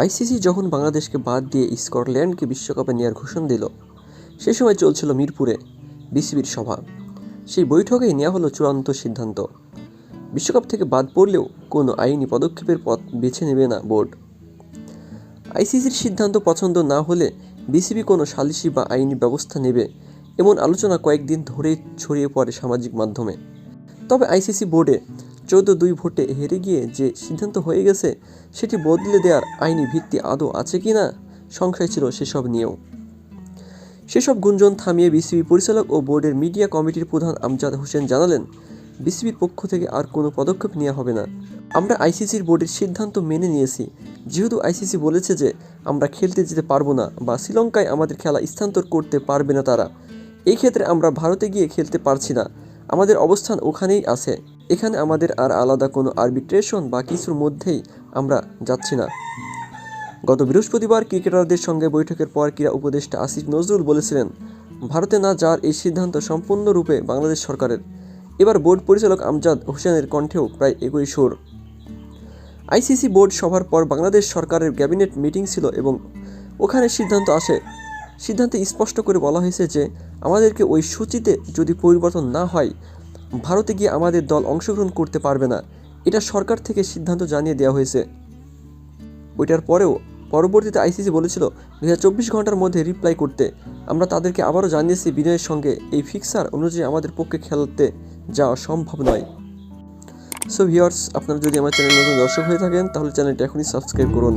ICC যখন বাংলাদেশকে বাদ দিয়ে স্কটল্যান্ডকে বিশ্বকাপে নেওয়ার ঘোষণা দিল, সে সময় চলছিল মিরপুরে বিসিবির সভা। সেই বৈঠকেই নেওয়া হলো চূড়ান্ত সিদ্ধান্ত। বিশ্বকাপ থেকে বাদ পড়লেও কোনো আইনি পদক্ষেপের পথ বেছে নেবে না বোর্ড। আইসিসির সিদ্ধান্ত পছন্দ না হলে বিসিবি কোনো সালিসি বা আইনি ব্যবস্থা নেবে, এমন আলোচনা কয়েকদিন ধরেই ছড়িয়ে পড়ে সামাজিক মাধ্যমে। তবে আইসিসি বোর্ডে 14-2 ভোটে হেরে গিয়ে যে সিদ্ধান্ত হয়ে গেছে, সেটি বদলে দেওয়ার আইনি ভিত্তি আদৌ আছে কি না সংশয় ছিল সেসব নিয়েও। সেসব গুঞ্জন থামিয়ে বিসিবি পরিচালক ও বোর্ডের মিডিয়া কমিটির প্রধান আমজাদ হোসেন জানালেন, বিসিবির পক্ষ থেকে আর কোনো পদক্ষেপ নেওয়া হবে না। আমরা আইসিসির বোর্ডের সিদ্ধান্ত মেনে নিয়েছি। যেহেতু আইসিসি বলেছে যে আমরা খেলতে যেতে পারবো না বা শ্রীলঙ্কায় আমাদের খেলা স্থানান্তর করতে পারবে না তারা, এই ক্ষেত্রে আমরা ভারতে গিয়ে খেলতে পারছি না। আমাদের অবস্থান ওখানেই আছে। এখানে আমাদের আর আলাদা কোনো আরবিট্রেশন বা কিছুর মধ্যেই আমরা যাচ্ছি না। গত বৃহস্পতিবার ক্রিকেটারদের সঙ্গে বৈঠকের পর ক্রীড়া উপদেষ্টা আসিফ নজরুল বলেছিলেন, ভারতে না যাওয়ার এই সিদ্ধান্ত সম্পূর্ণরূপে বাংলাদেশ সরকারের। এবার বোর্ড পরিচালক আমজাদ হোসেনের কণ্ঠেও প্রায় একই সুর। আইসিসি বোর্ড সভার পর বাংলাদেশ সরকারের ক্যাবিনেট মিটিং ছিল এবং ওখানে সিদ্ধান্ত আসে। সিদ্ধান্তে স্পষ্ট করে বলা হয়েছে যে আমাদেরকে ওই সূচিতে যদি পরিবর্তন না হয়, ভারতে গিয়ে আমাদের দল অংশগ্রহণ করতে পারবে না। এটা সরকার থেকে সিদ্ধান্ত জানিয়ে দেওয়া হয়েছে। বইটার পরেও পরবর্তীতে আইসিসি বলেছিল 2024 ঘন্টার মধ্যে রিপ্লাই করতে। আমরা তাদেরকে আবারও জানিয়েছি বিনয়ের সঙ্গে এই ফিক্সার অনুযায়ী আমাদের পক্ষে খেলতে যাওয়া সম্ভব নয়। সো ভিউয়ার্স, আপনারা যদি আমার চ্যানেল নতুন দর্শক হয়ে থাকেন তাহলে চ্যানেলটি এখনই সাবস্ক্রাইব করুন।